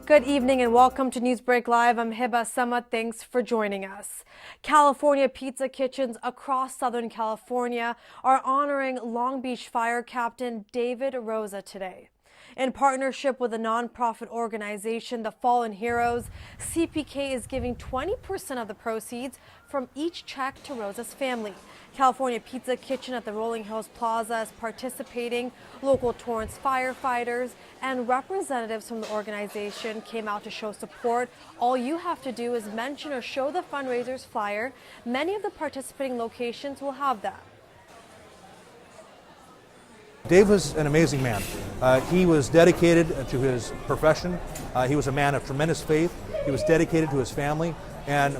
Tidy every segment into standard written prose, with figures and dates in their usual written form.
Good evening and welcome to NEWSBREAK Live. I'm Hiba Sama. Thanks for joining us. California pizza kitchens across Southern California are honoring Long Beach Fire Captain David Rosa today. In partnership with the nonprofit organization The Fallen Heroes, CPK is giving 20% of the proceeds from each check to Rosa's family. California Pizza Kitchen at the Rolling Hills Plaza is participating. Local Torrance firefighters and representatives from the organization came out to show support. All you have to do is mention or show the fundraiser's flyer. Many of the participating locations will have that. Dave was an amazing man. He was dedicated to his profession. He was a man of tremendous faith. He was dedicated to his family, and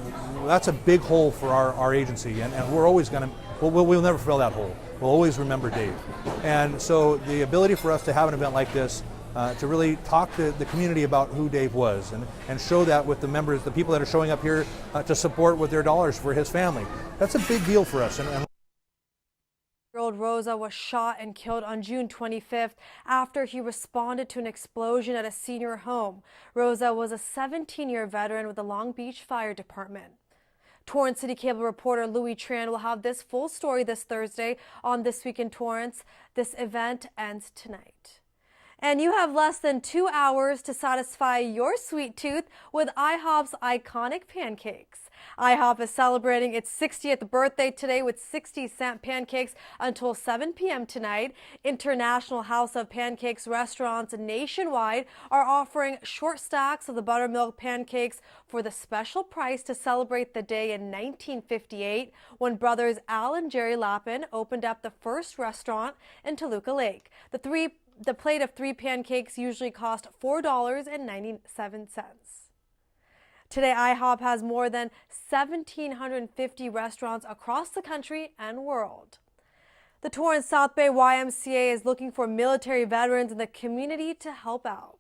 that's a big hole for our agency, and we're always going to, we'll never fill that hole. We'll always remember Dave. And so the ability for us to have an event like this, to really talk to the community about who Dave was and show that with the members, the people that are showing up here to support with their dollars for his family, that's a big deal for us. And Rosa was shot and killed on June 25th after he responded to an explosion at a senior home. Rosa was a 17-year veteran with the Long Beach Fire Department. Torrance City Cable reporter Louis Tran will have this full story this Thursday on This Week in Torrance. This event ends tonight. And you have less than 2 hours to satisfy your sweet tooth with IHOP's iconic pancakes. IHOP is celebrating its 60th birthday today with 60-cent pancakes until 7 p.m. tonight. International House of Pancakes restaurants nationwide are offering short stacks of the buttermilk pancakes for the special price to celebrate the day in 1958 when brothers Al and Jerry Lappin opened up the first restaurant in Toluca Lake. The plate of 3 pancakes usually cost $4.97. Today, IHOP has more than 1,750 restaurants across the country and world. The Torrance South Bay YMCA is looking for military veterans in the community to help out.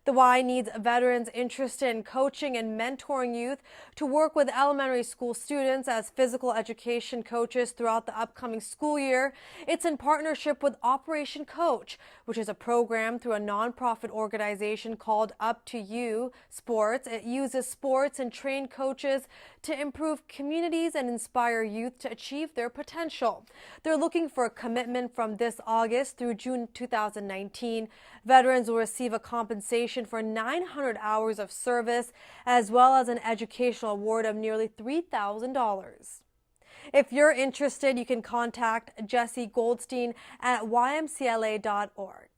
The Y needs veterans interested in coaching and mentoring youth to work with elementary school students as physical education coaches throughout the upcoming school year. It's in partnership with Operation Coach, which is a program through a nonprofit organization called Up to You Sports. It uses sports and trained coaches to improve communities and inspire youth to achieve their potential. They're looking for a commitment from this August through June 2019. Veterans will receive a compensation for 900 hours of service, as well as an educational award of nearly $3,000. If you're interested, you can contact Jesse Goldstein at ymcla.org.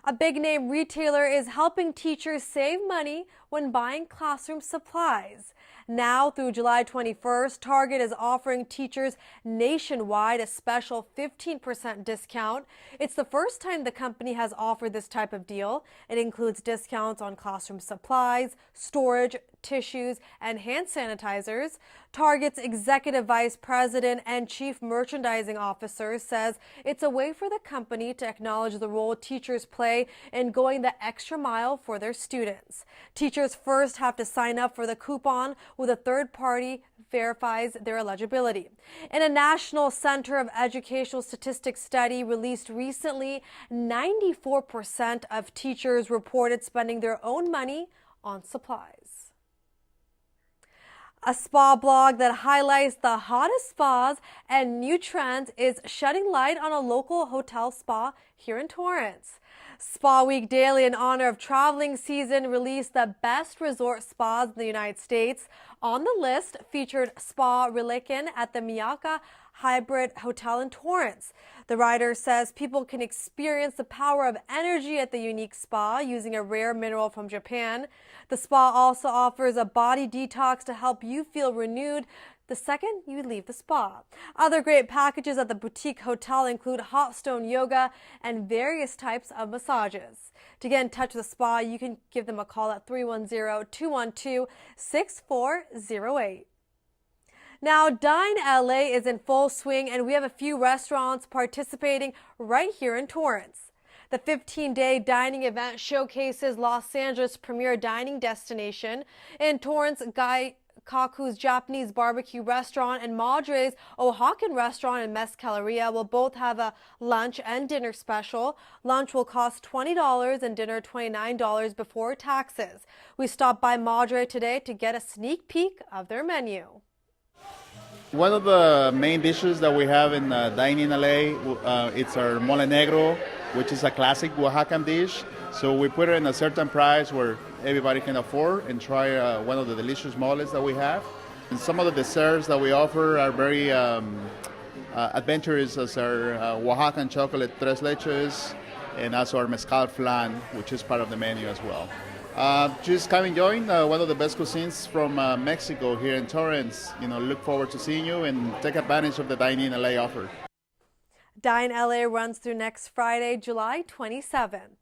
A big-name retailer is helping teachers save money when buying classroom supplies. Now through July 21st, Target is offering teachers nationwide a special 15% discount. It's the first time the company has offered this type of deal. It includes discounts on classroom supplies, storage, tissues, and hand sanitizers. Target's executive vice president and chief merchandising officer says it's a way for the company to acknowledge the role teachers play in going the extra mile for their students. Teachers first have to sign up for the coupon with a third party verifies their eligibility. In a National Center of Educational Statistics study released recently, 94% of teachers reported spending their own money on supplies. A spa blog that highlights the hottest spas and new trends is shedding light on a local hotel spa here in Torrance. Spa Week Daily, in honor of traveling season, released the best resort spas in the United States. On the list featured Spa Relican at the Miyaka Hybrid Hotel in Torrance. The writer says people can experience the power of energy at the unique spa using a rare mineral from Japan. The spa also offers a body detox to help you feel renewed the second you leave the spa. Other great packages at the boutique hotel include hot stone yoga and various types of massages. To get in touch with the spa, you can give them a call at 310-212-6408. Now, Dine LA is in full swing, and we have a few restaurants participating right here in Torrance. The 15-day dining event showcases Los Angeles' premier dining destination. In Torrance, Kaku's Japanese barbecue restaurant and Madre's Oaxacan restaurant and Mezcaleria will both have a lunch and dinner special. Lunch will cost $20 and dinner $29 before taxes. We stopped by Madre today to get a sneak peek of their menu. One of the main dishes that we have in dining in LA, it's our mole negro, which is a classic Oaxacan dish. So we put it in a certain price where everybody can afford and try one of the delicious moles that we have. And some of the desserts that we offer are very adventurous, as our Oaxacan chocolate tres leches, and also our mezcal flan, which is part of the menu as well. Just come and join one of the best cuisines from Mexico here in Torrance. Look forward to seeing you and take advantage of the Dine in LA offer. Dine LA runs through next Friday, July 27th.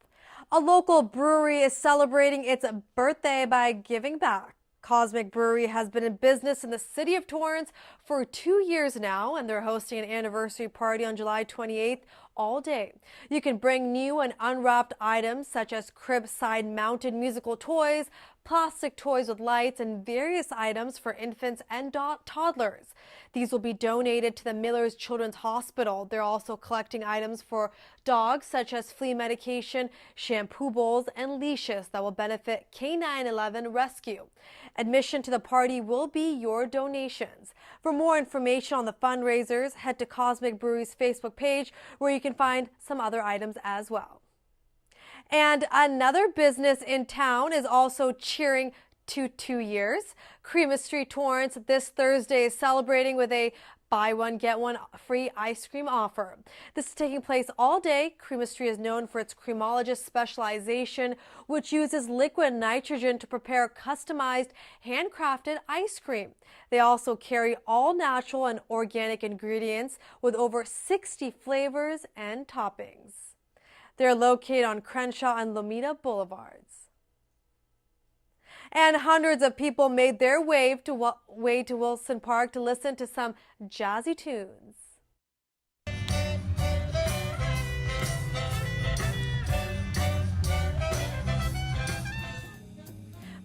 A local brewery is celebrating its birthday by giving back. Cosmic Brewery has been in business in the city of Torrance for 2 years now, and they're hosting an anniversary party on July 28th all day. You can bring new and unwrapped items such as crib-side mounted musical toys, plastic toys with lights, and various items for infants and toddlers. These will be donated to the Miller's Children's Hospital. They're also collecting items for dogs such as flea medication, shampoo bowls, and leashes that will benefit K911 Rescue. Admission to the party will be your donations. For more information on the fundraisers, head to Cosmic Brewery's Facebook page, where you can find some other items as well. And another business in town is also cheering to 2 years. Creamery Street Torrance this Thursday is celebrating with a buy one, get one free ice cream offer. This is taking place all day. Creamery Street is known for its creamologist specialization, which uses liquid nitrogen to prepare customized, handcrafted ice cream. They also carry all natural and organic ingredients with over 60 flavors and toppings. They're located on Crenshaw and Lomita Boulevards. And hundreds of people made their way to Wilson Park to listen to some jazzy tunes.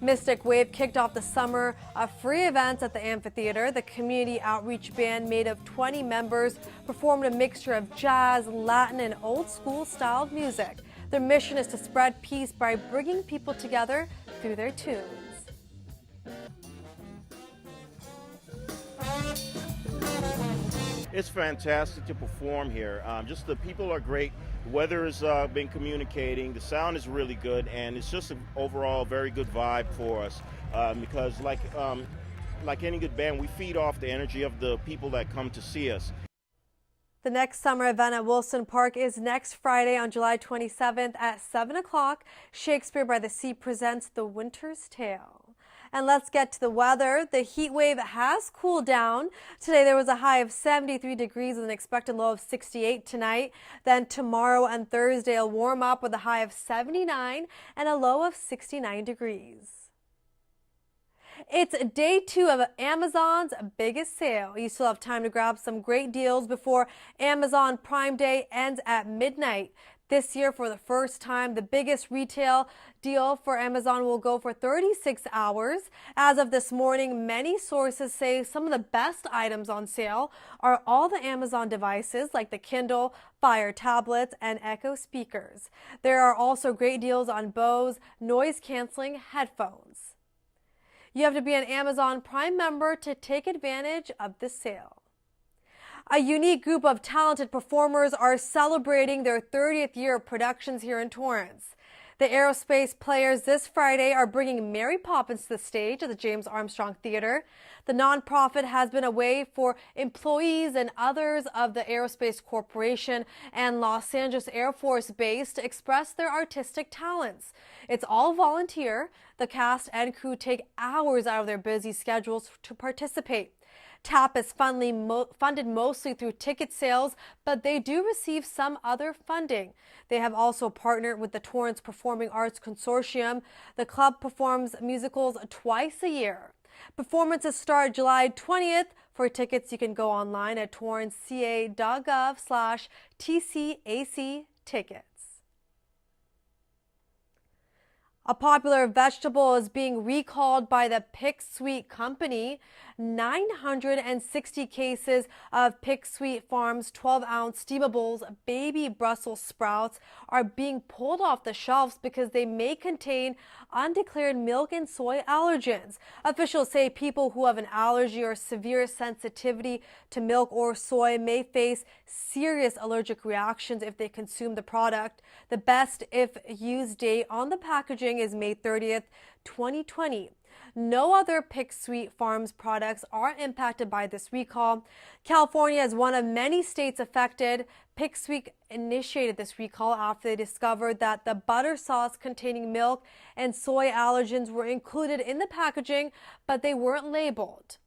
Mystic Wave kicked off the summer of free events at the amphitheater. The community outreach band, made of 20 members, performed a mixture of jazz, Latin, and old school styled music. Their mission is to spread peace by bringing people together through their tunes. It's fantastic to perform here. Just the people are great. The weather has been communicating. The sound is really good, and it's just an overall very good vibe for us. Because like any good band, we feed off the energy of the people that come to see us. The next summer event at Wilson Park is next Friday on July 27th at 7 o'clock. Shakespeare by the Sea presents The Winter's Tale. And let's get to the weather. The heat wave has cooled down. Today there was a high of 73 degrees with an expected low of 68 tonight. Then tomorrow and Thursday will warm up with a high of 79 and a low of 69 degrees. It's day 2 of Amazon's biggest sale. You still have time to grab some great deals before Amazon Prime Day ends at midnight. This year, for the first time, the biggest retail deal for Amazon will go for 36 hours. As of this morning, many sources say some of the best items on sale are all the Amazon devices like the Kindle, Fire tablets, and Echo speakers. There are also great deals on Bose noise-canceling headphones. You have to be an Amazon Prime member to take advantage of this sale. A unique group of talented performers are celebrating their 30th year of productions here in Torrance. The Aerospace Players this Friday are bringing Mary Poppins to the stage at the James Armstrong Theater. The nonprofit has been a way for employees and others of the Aerospace Corporation and Los Angeles Air Force Base to express their artistic talents. It's all volunteer. The cast and crew take hours out of their busy schedules to participate. TAP is funded mostly through ticket sales, but they do receive some other funding. They have also partnered with the Torrance Performing Arts Consortium. The club performs musicals twice a year. Performances start July 20th. For tickets, you can go online at torranceca.gov/TCAC tickets. A popular vegetable is being recalled by the Pick Sweet Company. 960 cases of Pick Sweet Farms 12-ounce steamables baby Brussels sprouts are being pulled off the shelves because they may contain undeclared milk and soy allergens. Officials say people who have an allergy or severe sensitivity to milk or soy may face serious allergic reactions if they consume the product. The best if used date on the packaging is May 30th, 2020. No other Pick Sweet Farms products are impacted by this recall. California is one of many states affected. Pick Sweet initiated this recall after they discovered that the butter sauce containing milk and soy allergens were included in the packaging, but they weren't labeled.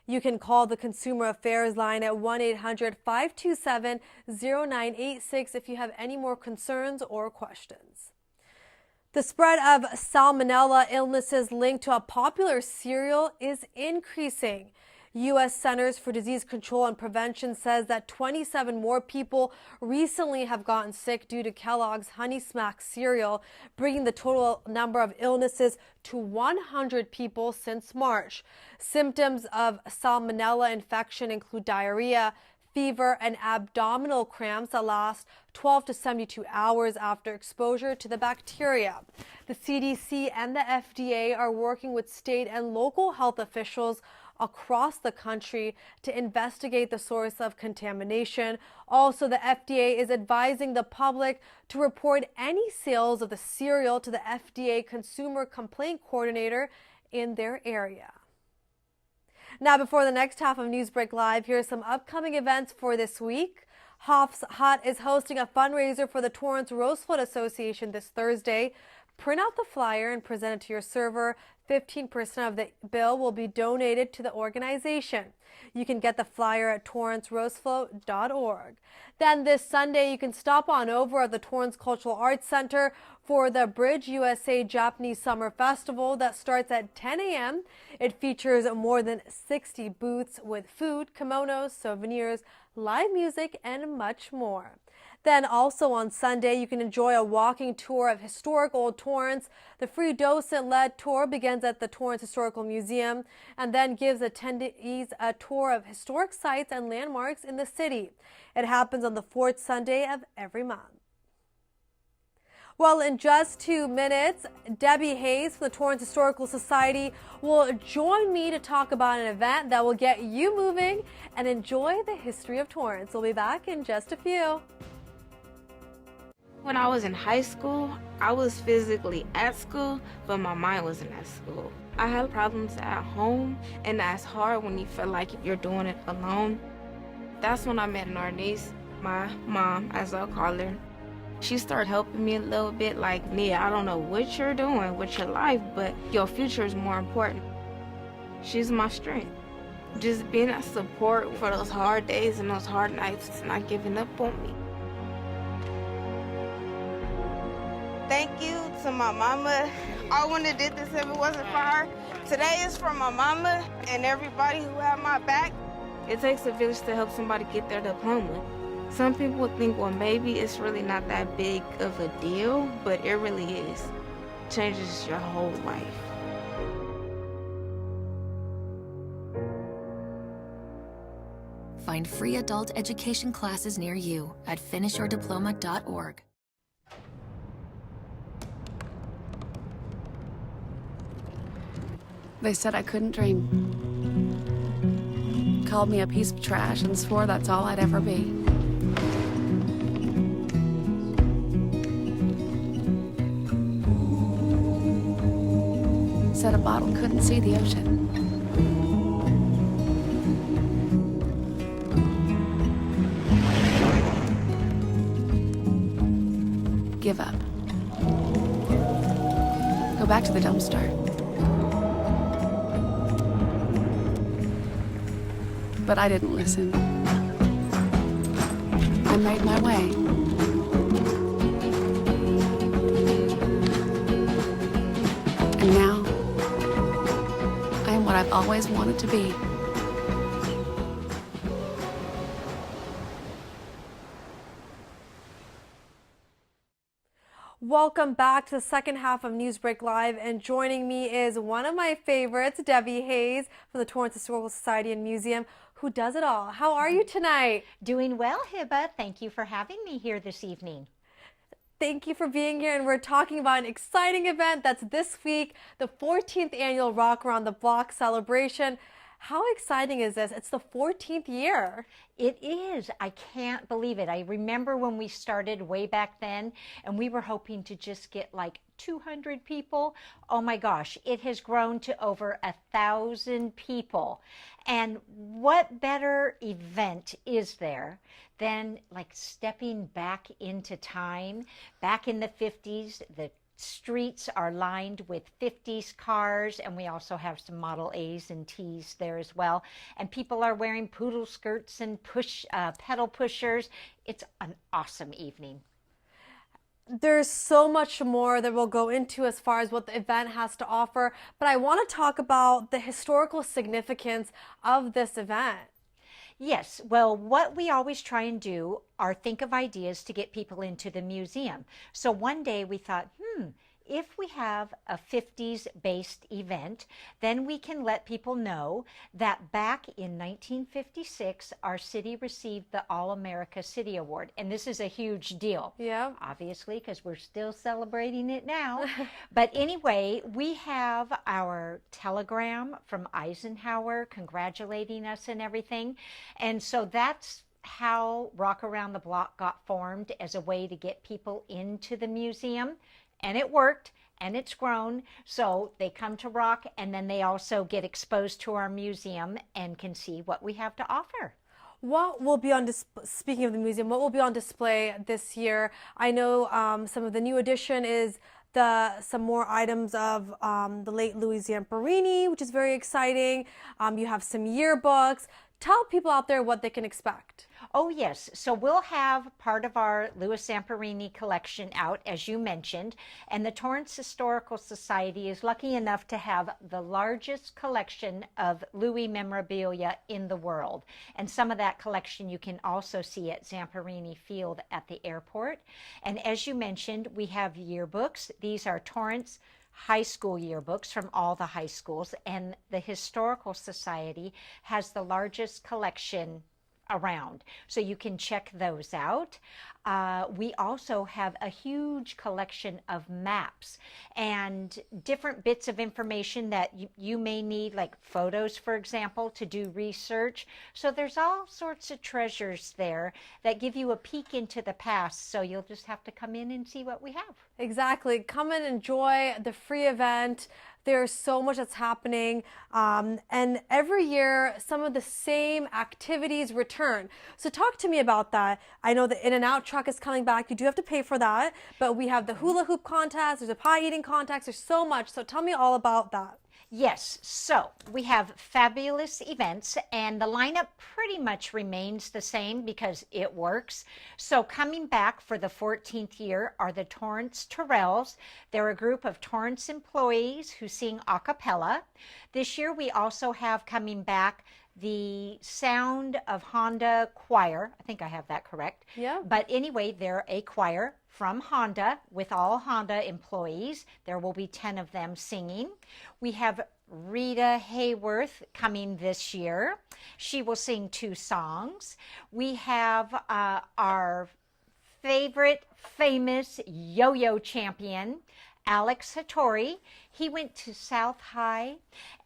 You can call the Consumer Affairs line at 1-800-527-0986 if you have any more concerns or questions. The spread of salmonella illnesses linked to a popular cereal is increasing. U.S. Centers for Disease Control and Prevention says that 27 more people recently have gotten sick due to Kellogg's Honey Smack cereal, bringing the total number of illnesses to 100 people since March. Symptoms of salmonella infection include diarrhea, fever, and abdominal cramps that last 12 to 72 hours after exposure to the bacteria. The CDC and the FDA are working with state and local health officials across the country to investigate the source of contamination. Also, the FDA is advising the public to report any sales of the cereal to the FDA Consumer Complaint Coordinator in their area. Now, before the next half of NewsBreak Live, here are some upcoming events for this week. Hoff's Hut is hosting a fundraiser for the Torrance Roseflood Association this Thursday. Print out the flyer and present it to your server. 15% of the bill will be donated to the organization. You can get the flyer at torranceroseflow.org. Then this Sunday, you can stop on over at the Torrance Cultural Arts Center for the Bridge USA Japanese Summer Festival that starts at 10 a.m. It features more than 60 booths with food, kimonos, souvenirs, live music, and much more. Then also on Sunday, you can enjoy a walking tour of historic Old Torrance. The free docent-led tour begins at the Torrance Historical Museum and then gives attendees a tour of historic sites and landmarks in the city. It happens on the fourth Sunday of every month. Well, in just 2 minutes, Debbie Hayes from the Torrance Historical Society will join me to talk about an event that will get you moving and enjoy the history of Torrance. We'll be back in just a few. When I was in high school, I was physically at school, but my mind wasn't at school. I had problems at home, and that's hard when you feel like you're doing it alone. That's when I met our niece, my mom, as I'll call her. She started helping me a little bit, like, Nia, I don't know what you're doing with your life, but your future is more important. She's my strength. Just being a support for those hard days and those hard nights, not giving up on me. Thank you to my mama. I wouldn't have did this if it wasn't for her. Today is for my mama and everybody who had my back. It takes a village to help somebody get their diploma. Some people would think, well, maybe it's really not that big of a deal, but it really is. It changes your whole life. Find free adult education classes near you at finishyourdiploma.org. They said I couldn't dream. Called me a piece of trash and swore that's all I'd ever be. Said a bottle couldn't see the ocean. Give up. Go back to the dumpster. But I didn't listen. I made my way. And now, I am what I've always wanted to be. Welcome back to the second half of NewsBreak Live, and joining me is one of my favorites, Debbie Hayes from the Torrance Historical Society and Museum, who does it all. How are you tonight? Doing well, Hiba. Thank you for having me here this evening. Thank you for being here, and we're talking about an exciting event that's this week, the 14th annual Rock Around the Block celebration. How exciting is this? It's the 14th year. It is. I can't believe it. I remember when we started way back then, and we were hoping to just get like 200 people. Oh my gosh, it has grown to over 1,000 people. And what better event is there than like stepping back into time? Back in the 50s, the streets are lined with 50s cars, and we also have some Model A's and T's there as well. And people are wearing poodle skirts and pedal pushers. It's an awesome evening. There's so much more that we'll go into as far as what the event has to offer, but I want to talk about the historical significance of this event. Yes, well, what we always try and do are think of ideas to get people into the museum. So one day we thought, if we have a 50s based event, then we can let people know that back in 1956, our city received the All-America City Award. And this is a huge deal. Yeah. Obviously, because we're still celebrating it now. But anyway, we have our telegram from Eisenhower congratulating us and everything. And so that's how Rock Around the Block got formed, as a way to get people into the museum. And it worked, and it's grown. So they come to Rock, and then they also get exposed to our museum and can see what we have to offer. What will be on display, speaking of the museum, what will be on display this year? I know some of the new addition is some more items of the late Louis Zamperini, which is very exciting. You have some yearbooks. Tell people out there what they can expect. Oh, yes. So we'll have part of our Louis Zamperini collection out, as you mentioned, and the Torrance Historical Society is lucky enough to have the largest collection of Louis memorabilia in the world. And some of that collection you can also see at Zamperini Field at the airport. And as you mentioned, we have yearbooks. These are Torrance high school yearbooks from all the high schools, and the Historical Society has the largest collection around, so you can check those out. We also have a huge collection of maps and different bits of information that you may need, like photos, for example, to do research. So there's all sorts of treasures there that give you a peek into the past, so you'll just have to come in and see what we have. Exactly. Come and enjoy the free event. There's so much that's happening, and every year some of the same activities return. So talk to me about that. I know the In-N-Out truck is coming back. You do have to pay for that, but we have the hula hoop contest, there's a pie eating contest, there's so much. So tell me all about that. Yes, so we have fabulous events, and the lineup pretty much remains the same because it works. So coming back for the 14th year are the Torrance Torrells. They're a group of Torrance employees who sing a cappella. This year we also have coming back the Sound of Honda Choir. I think I have that correct. Yeah. But anyway, they're a choir from Honda with all Honda employees. There will be 10 of them singing. We have Rita Hayworth coming this year. She will sing 2 songs. We have our favorite famous yo-yo champion, Alex Hattori. He went to South High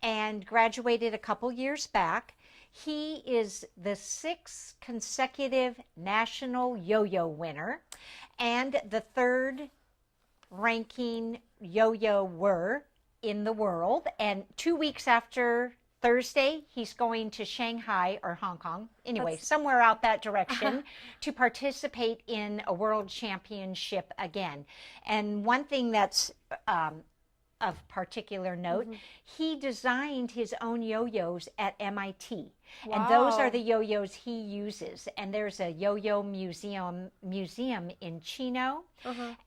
and graduated a couple years back. He is the 6th consecutive national yo-yo winner and the 3rd ranking yo-yoer in the world. And 2 weeks after Thursday, he's going to Shanghai or Hong Kong, anyway, somewhere out that direction, to participate in a world championship again. And one thing that's of particular note, he designed his own yo-yos at MIT. Wow. And those are the yo-yos he uses. And there's a yo-yo museum in Chino.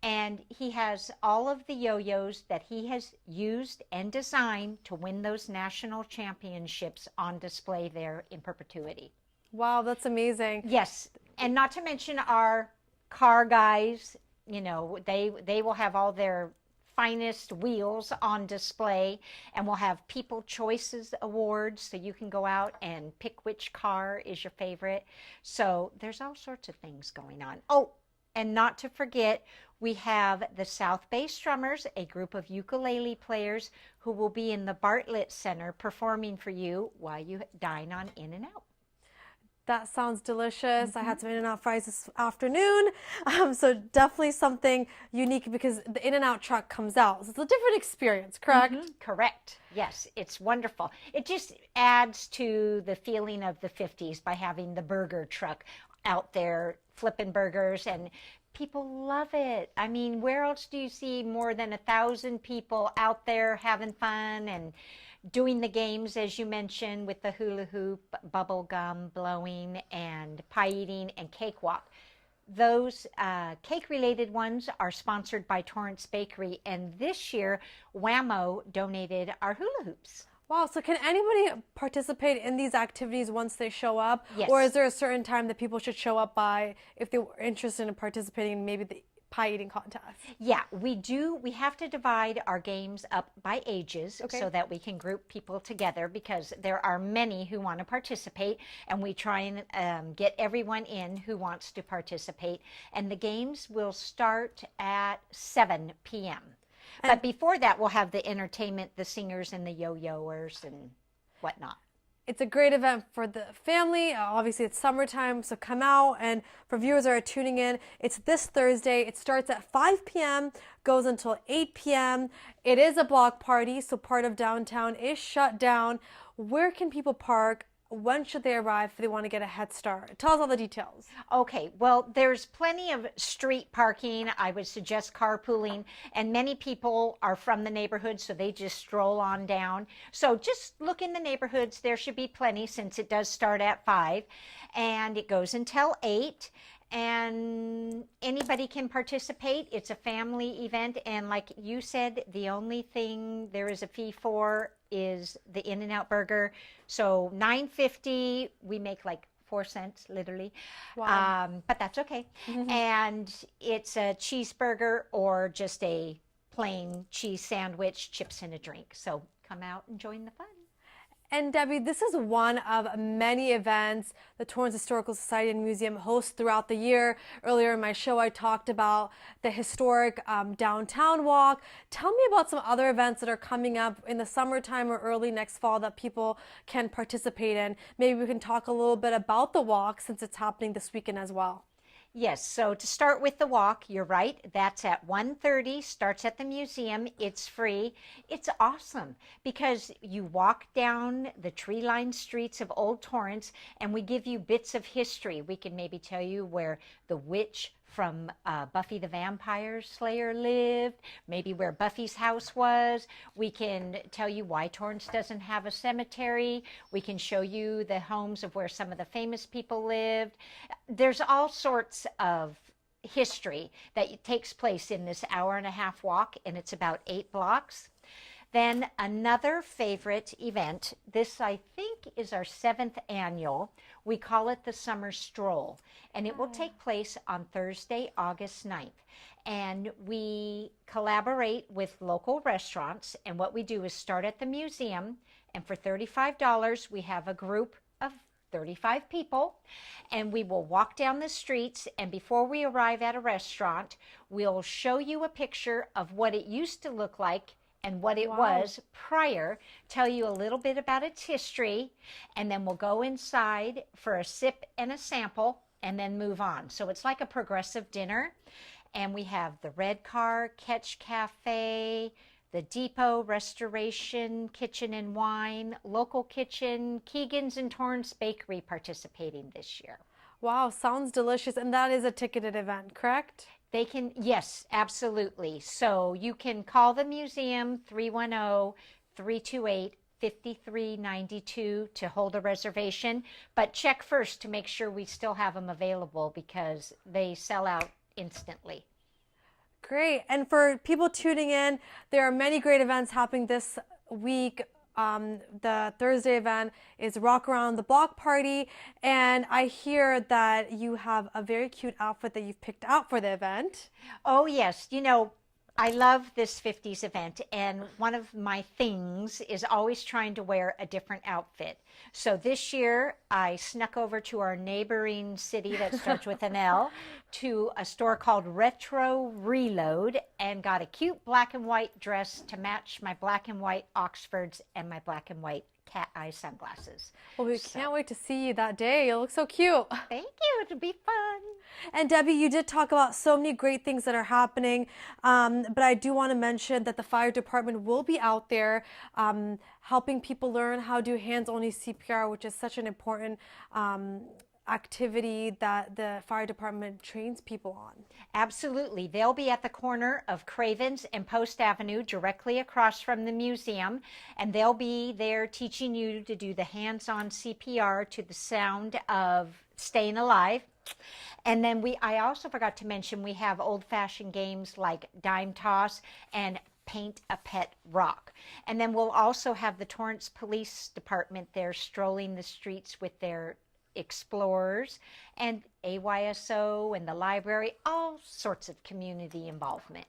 And he has all of the yo-yos that he has used and designed to win those national championships on display there in perpetuity. Wow, that's amazing. Yes, and not to mention our car guys You know, they will have all their finest wheels on display, and we'll have People Choices Awards, so you can go out and pick which car is your favorite. So there's all sorts of things going on. Oh, and not to forget, we have the South Bay Strummers, a group of ukulele players who will be in the Bartlett Center performing for you while you dine on In-N-Out. That sounds delicious. I had some In-N-Out fries this afternoon. So definitely something unique because the In-N-Out truck comes out. So it's a different experience, correct? Correct. Yes, it's wonderful. It just adds to the feeling of the 50s by having the burger truck out there flipping burgers, and people love it. I mean, where else do you see more than 1,000 people out there having fun and doing the games, as you mentioned, with the hula hoop, bubble gum blowing, and pie eating, and cake walk. Those cake-related ones are sponsored by Torrance Bakery, and this year, Whammo donated our hula hoops. Wow, so can anybody participate in these activities once they show up? Yes. Or is there a certain time that people should show up by if they were interested in participating in maybe the pie eating contest? Yeah, we do. We have to divide our games up by ages so that we can group people together, because there are many who want to participate, and we try and get everyone in who wants to participate. And the games will start at 7 p.m. But before that, we'll have the entertainment, the singers and the yo-yoers and whatnot. It's a great event for the family. Obviously, it's summertime, so come out. And for viewers that are tuning in, it's this Thursday. It starts at 5 p.m., goes until 8 p.m. It is a block party, so part of downtown is shut down. Where can people park? When should they arrive if they want to get a head start? Tell us all the details. Okay, well, there's plenty of street parking. I would suggest carpooling, and many people are from the neighborhood, so they just stroll on down. So just look in the neighborhoods. There should be plenty, since it does start at 5, and it goes until 8. And anybody can participate. It's a family event, and like you said, the only thing there is a fee for is the In-N-Out burger. So $9.50, we make like 4 cents, literally. Wow. But that's okay. And it's a cheeseburger or just a plain cheese sandwich, chips, and a drink. So come out and join the fun. And Debbie, this is one of many events the Torrance Historical Society and Museum hosts throughout the year. Earlier in my show, I talked about the historic downtown walk. Tell me about some other events that are coming up in the summertime or early next fall that people can participate in. Maybe we can talk a little bit about the walk, since it's happening this weekend as well. Yes, so to start with the walk, you're right. That's at 1:30, starts at the museum. It's free. It's awesome because you walk down the tree-lined streets of Old Torrance, and we give you bits of history. We can maybe tell you where the witch from Buffy the Vampire Slayer lived, maybe where Buffy's house was. We can tell you why Torrance doesn't have a cemetery. We can show you the homes of where some of the famous people lived. There's all sorts of history that takes place in this hour-and-a-half walk, and it's about 8 blocks. Then another favorite event, this I think is our 7th annual. We call it the Summer Stroll, and it will take place on Thursday, August 9th. And we collaborate with local restaurants, and what we do is start at the museum, and for $35 we have a group of 35 people, and we will walk down the streets, and before we arrive at a restaurant, we'll show you a picture of what it used to look like and what it was prior, tell you a little bit about its history, and then we'll go inside for a sip and a sample, and then move on. So it's like a progressive dinner, and we have the Red Car Catch Cafe, the Depot Restoration Kitchen and Wine, Local Kitchen, Keegan's and Torrance Bakery participating this year. Wow, sounds delicious. And that is a ticketed event, correct? They can, yes, absolutely. So you can call the museum 310-328-5392 to hold a reservation, but check first to make sure we still have them available because they sell out instantly. Great. And for people tuning in, there are many great events happening this week the Thursday event is Rock Around the Block Party, and I hear that you have a very cute outfit that you've picked out for the event. Oh, yes. You know, I love this 50s event, and one of my things is always trying to wear a different outfit. So this year, I snuck over to our neighboring city that starts with an L to a store called Retro Reload and got a cute black and white dress to match my black and white Oxfords and my black and white cat eye sunglasses. Well, we can't wait to see you that day. You look so cute. Thank you. It'll be fun. And Debbie, you did talk about so many great things that are happening, but I do want to mention that the fire department will be out there helping people learn how to do hands-only CPR, which is such an important activity that the fire department trains people on. Absolutely. They'll be at the corner of Cravens and Post Avenue, directly across from the museum, and they'll be there teaching you to do the hands-on CPR to the sound of Staying Alive. And then I also forgot to mention we have old-fashioned games like dime toss and paint a pet rock. And then we'll also have the Torrance Police Department there strolling the streets with their explorers, and AYSO and the library, all sorts of community involvement.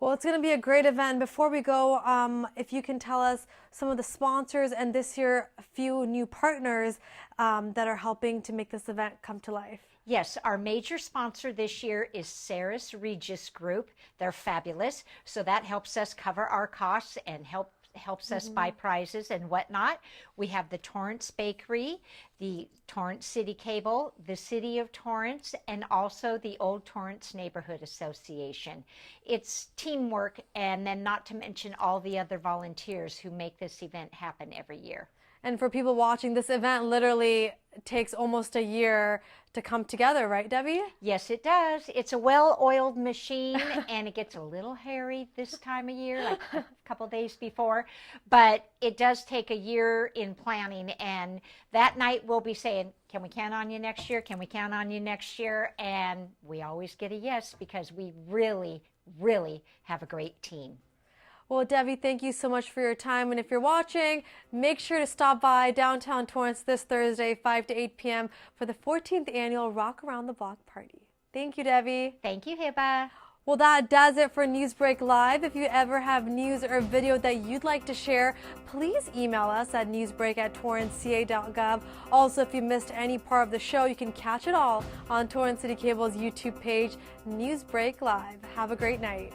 Well, it's going to be a great event. Before we go, if you can tell us some of the sponsors and this year a few new partners that are helping to make this event come to life. Yes, our major sponsor this year is Saris Regis Group. They're fabulous, so that helps us cover our costs and helps us buy prizes and whatnot. We have the Torrance Bakery, the Torrance City Cable, the City of Torrance, and also the Old Torrance Neighborhood Association. It's teamwork, and then not to mention all the other volunteers who make this event happen every year. And for people watching, this event literally takes almost a year to come together, right, Debbie? Yes, it does. It's a well-oiled machine, and it gets a little hairy this time of year, like a couple days before. But it does take a year in planning, and that night we'll be saying, can we count on you next year? Can we count on you next year? And we always get a yes because we really, really have a great team. Well, Debbie, thank you so much for your time. And if you're watching, make sure to stop by downtown Torrance this Thursday, 5 to 8 p.m. for the 14th annual Rock Around the Block Party. Thank you, Debbie. Thank you, Hiba. Well, that does it for NewsBreak Live. If you ever have news or video that you'd like to share, please email us at newsbreak@torranceca.gov. Also, if you missed any part of the show, you can catch it all on Torrance City Cable's YouTube page, NewsBreak Live. Have a great night.